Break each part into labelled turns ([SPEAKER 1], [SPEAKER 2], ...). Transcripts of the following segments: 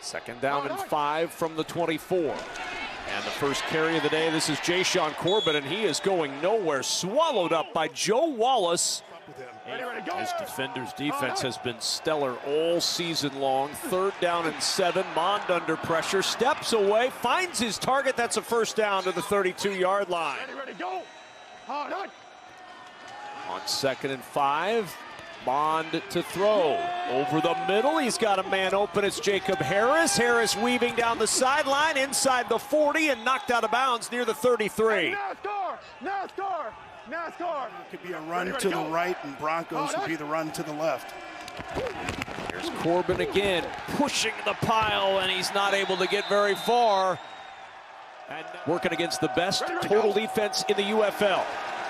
[SPEAKER 1] Second down and 5 from the 24. And the first carry of the day, this is Jashawn Corbett, and he is going nowhere. Swallowed up by Joe Wallace. His defender's defense has been stellar all season long. Third down and 7. Mond under pressure, steps away, finds his target. That's a first down to the 32-yard line. On second and 5, Mond to throw. Over the middle, he's got a man open. It's Jacob Harris. Harris weaving down the sideline inside the 40 and knocked out of bounds near the 33.
[SPEAKER 2] NASCAR! It could be a run to the right, and Broncos would be the run to the left.
[SPEAKER 1] Here's Corbin again, pushing the pile, and he's not able to get very far. And working against the best total defense in the UFL.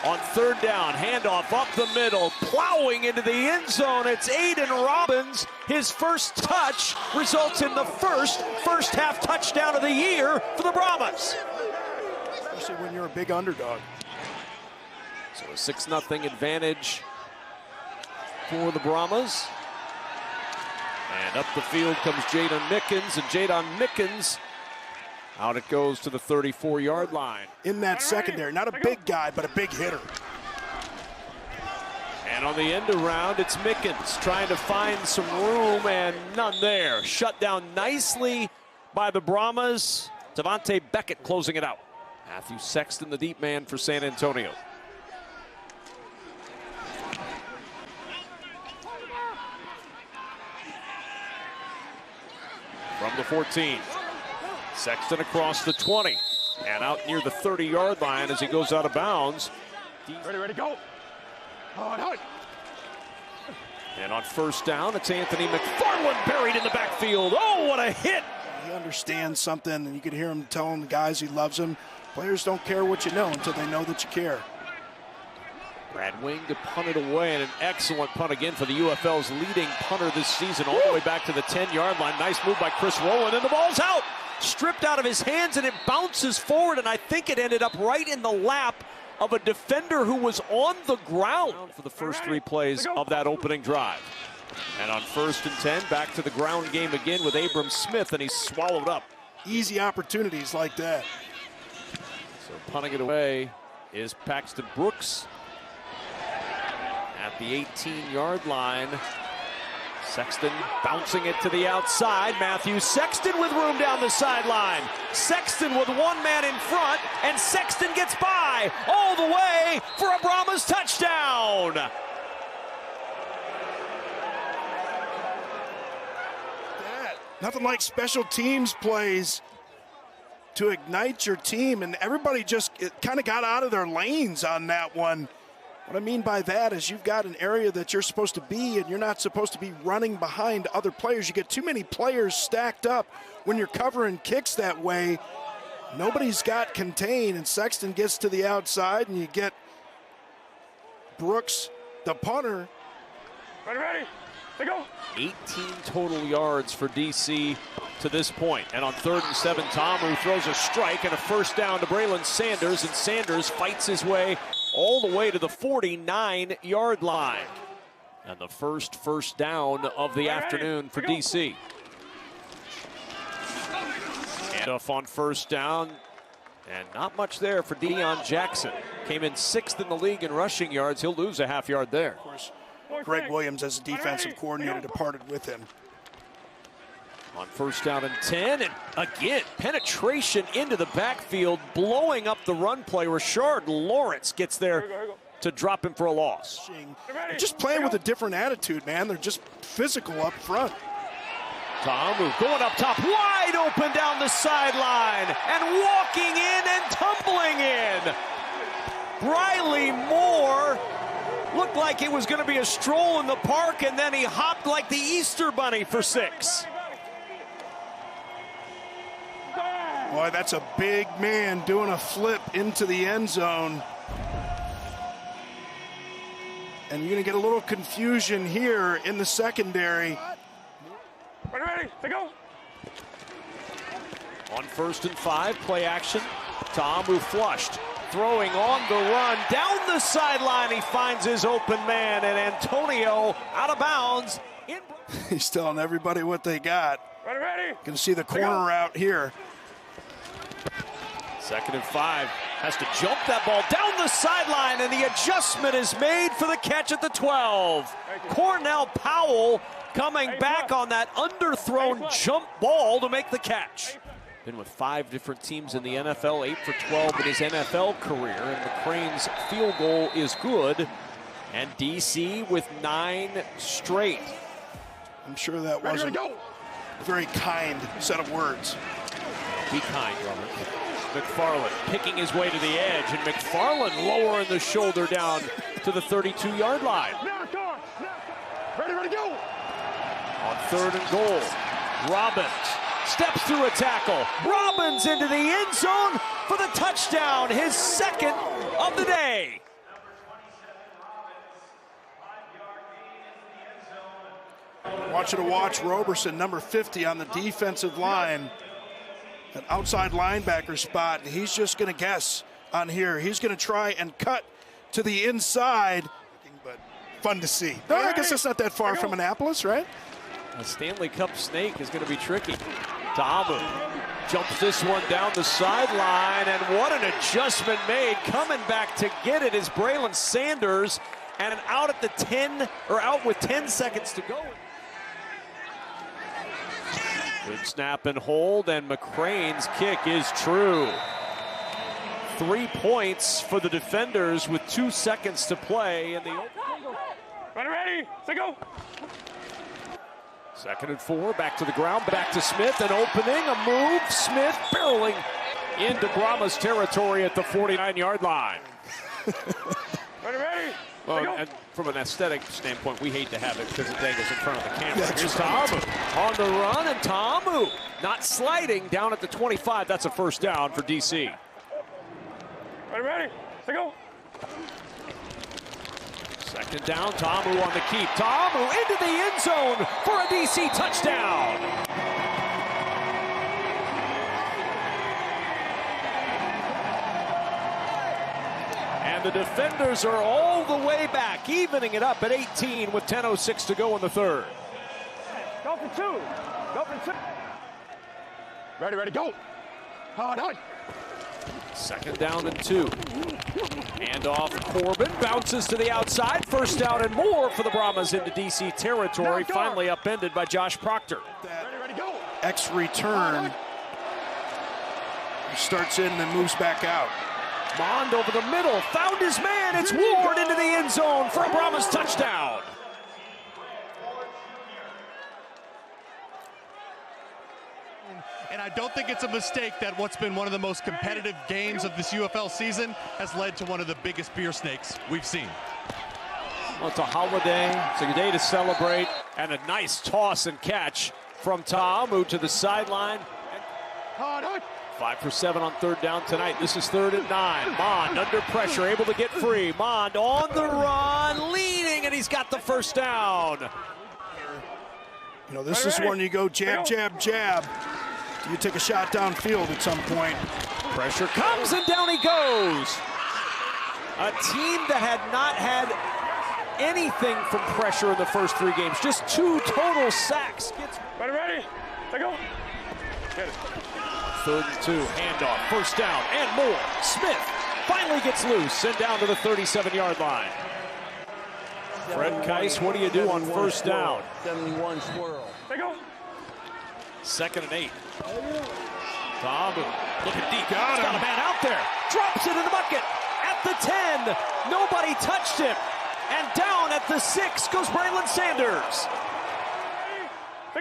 [SPEAKER 1] On third down, handoff up the middle, plowing into the end zone. It's Aiden Robbins. His first touch results in the first half touchdown of the year for the Brahmas.
[SPEAKER 2] Especially when you're a big underdog.
[SPEAKER 1] So a 6-0 advantage for the Brahmas. And up the field comes Jaden Mickens, and Jaden Mickens, out it goes to the 34-yard line.
[SPEAKER 2] In that secondary, not a big guy, but a big hitter.
[SPEAKER 1] And on the end around, it's Mickens trying to find some room, and none there. Shut down nicely by the Brahmas. Devontae Beckett closing it out. Matthew Sexton, the deep man for San Antonio. From the 14, Sexton across the 20 and out near the 30-yard line as he goes out of bounds.
[SPEAKER 2] Ready, go.
[SPEAKER 1] And on first down, it's Anthony McFarland buried in the backfield. Oh, what a hit!
[SPEAKER 2] He understands something, and you can hear him telling the guys he loves them. Players don't care what you know until they know that you care.
[SPEAKER 1] Brad Wing to punt it away, and an excellent punt again for the UFL's leading punter this season, all the way back to the 10-yard line. Nice move by Chris Rowland, and the ball's out. Stripped out of his hands, and it bounces forward, and I think it ended up right in the lap of a defender who was on the ground for the first 3 plays of that opening drive. And on first and 10, back to the ground game again with Abram Smith, and he's swallowed up.
[SPEAKER 2] Easy opportunities like that.
[SPEAKER 1] So punting it away is Paxton Brooks. At the 18-yard line, Sexton bouncing it to the outside. Matthew Sexton with room down the sideline. Sexton with one man in front, and Sexton gets by all the way for a Brahmas touchdown.
[SPEAKER 2] Nothing like special teams plays to ignite your team, and everybody just kind of got out of their lanes on that one. What I mean by that is you've got an area that you're supposed to be, and you're not supposed to be running behind other players. You get too many players stacked up when you're covering kicks that way. Nobody's got contained, and Sexton gets to the outside, and you get Brooks, the punter.
[SPEAKER 3] Ready, they go.
[SPEAKER 1] 18 total yards for DC to this point. And on third and 7, Tom, who throws a strike and a first down to Braylon Sanders, and Sanders fights his way all the way to the 49-yard line. And the first down of the afternoon for DC. And off on first down, and not much there for Deion Jackson. Came in 6th in the league in rushing yards. He'll lose a half yard there.
[SPEAKER 2] Of course, Greg Williams, as a defensive coordinator, departed with him.
[SPEAKER 1] On first down and 10, and again, penetration into the backfield, blowing up the run play. Rashard Lawrence gets there to drop him for a loss.
[SPEAKER 2] They're just playing with a different attitude, man. They're just physical up front.
[SPEAKER 1] Tom going up top, wide open down the sideline, and walking in and tumbling in. Briley Moore looked like it was going to be a stroll in the park, and then he hopped like the Easter Bunny for 6.
[SPEAKER 2] Boy, that's a big man doing a flip into the end zone. And you're going to get a little confusion here in the secondary.
[SPEAKER 3] Ready, they go.
[SPEAKER 1] On first and 5, play action. Tom, who flushed, throwing on the run. Down the sideline, he finds his open man, and Antonio out of bounds.
[SPEAKER 2] He's telling everybody what they got.
[SPEAKER 3] Ready.
[SPEAKER 2] Going to see the corner out here.
[SPEAKER 1] 2nd and 5. Has to jump that ball down the sideline, and the adjustment is made for the catch at the 12. Cornell Powell coming back on that underthrown jump ball to make the catch. Been with 5 different teams in the NFL, 8 for 12 in his NFL career, and McCrane's field goal is good. And DC with 9 straight.
[SPEAKER 2] I'm sure that wasn't a very kind set of words.
[SPEAKER 1] Be kind, Robert. McFarland picking his way to the edge, and McFarland lowering the shoulder down to the 32-yard line.
[SPEAKER 3] Ready, go.
[SPEAKER 1] On 3rd and goal, Robbins steps through a tackle. Robbins into the end zone for the touchdown, his 2nd of the day.
[SPEAKER 2] I want you to watch Roberson, number 50 on the defensive line. An outside linebacker spot, and he's just going to guess on here. He's going to try and cut to the inside, but fun to see. No, I guess it's not that far from Annapolis, right?
[SPEAKER 1] A Stanley Cup snake is going to be tricky. Ta'amu jumps this one down the sideline, and what an adjustment made. Coming back to get it is Braylon Sanders, and out at the 10, or out with 10 seconds to go. Good snap and hold, and McCrane's kick is true. 3 points for the defenders with 2 seconds to play in the open.
[SPEAKER 3] Ready, go.
[SPEAKER 1] 2nd and 4, back to the ground, back to Smith, an opening, a move, Smith barreling into Brahmas territory at the 49-yard line.
[SPEAKER 3] Ready.
[SPEAKER 1] Well, and from an aesthetic standpoint, we hate to have it because it dangles in front of the camera.
[SPEAKER 2] That's
[SPEAKER 1] Here's
[SPEAKER 2] right.
[SPEAKER 1] Ta'amu on the run, and Ta'amu not sliding down at the 25. That's a 1st down for DC.
[SPEAKER 3] Ready, go.
[SPEAKER 1] 2nd down, Ta'amu on the keep. Ta'amu into the end zone for a DC touchdown. And the defenders are all the way back, evening it up at 18 with 10:06 to go in the 3rd.
[SPEAKER 3] Go for 2. Go for 2. Ready, go. Hard.
[SPEAKER 1] 2nd down and 2. Hand off Corbin, bounces to the outside. 1st down and more for the Brahmas into DC territory. Finally upended by Josh Proctor.
[SPEAKER 3] Ready, go.
[SPEAKER 2] X return. He starts in and then moves back out.
[SPEAKER 1] Mond over the middle, found his man. It's Ward into the end zone for a Brahmas touchdown.
[SPEAKER 4] And I don't think it's a mistake that what's been one of the most competitive games of this UFL season has led to one of the biggest beer snakes we've seen.
[SPEAKER 1] Well, it's a holiday, it's a day to celebrate, and a nice toss and catch from Ta'amu to the sideline. 5 for 7 on 3rd down tonight. This is 3rd and 9. Mond under pressure, able to get free. Mond on the run, leading, and he's got the 1st down.
[SPEAKER 2] You know, this is when you go jab, jab, jab. Do you take a shot downfield at some point?
[SPEAKER 1] Pressure comes, and down he goes. A team that had not had anything from pressure in the first 3 games. Just 2 total sacks.
[SPEAKER 3] Ready, go. Get it.
[SPEAKER 1] 3rd and 2, handoff, 1st down, and more. Smith finally gets loose and down to the 37-yard line. Fred Keiss, what do you do on 1st down?
[SPEAKER 5] 71 swirl.
[SPEAKER 3] Go.
[SPEAKER 1] 2nd and 8. Ta'amu looking deep.
[SPEAKER 2] Got him.
[SPEAKER 1] Got a man out there. Drops it in the bucket. At the 10. Nobody touched him. And down at the 6 goes Braylon Sanders.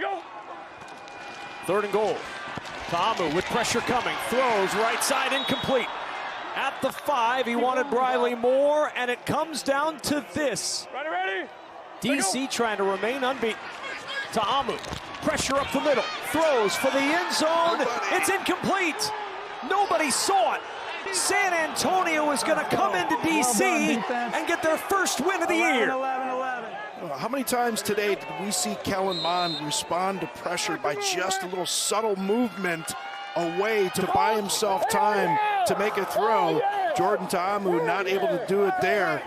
[SPEAKER 3] Go.
[SPEAKER 1] 3rd and goal. Ta'amu with pressure coming. Throws right side, incomplete. At the 5, he wanted Briley Moore, and it comes down to this.
[SPEAKER 3] Ready.
[SPEAKER 1] DC trying to remain unbeaten. Ta'amu, pressure up the middle, throws for the end zone. It's incomplete. Nobody saw it. San Antonio is going to come into DC and get their 1st win of the year.
[SPEAKER 3] 11.
[SPEAKER 2] How many times today did we see Kellen Mond respond to pressure by just a little subtle movement away to buy himself time to make a throw? Jordan Ta'amu not able to do it there.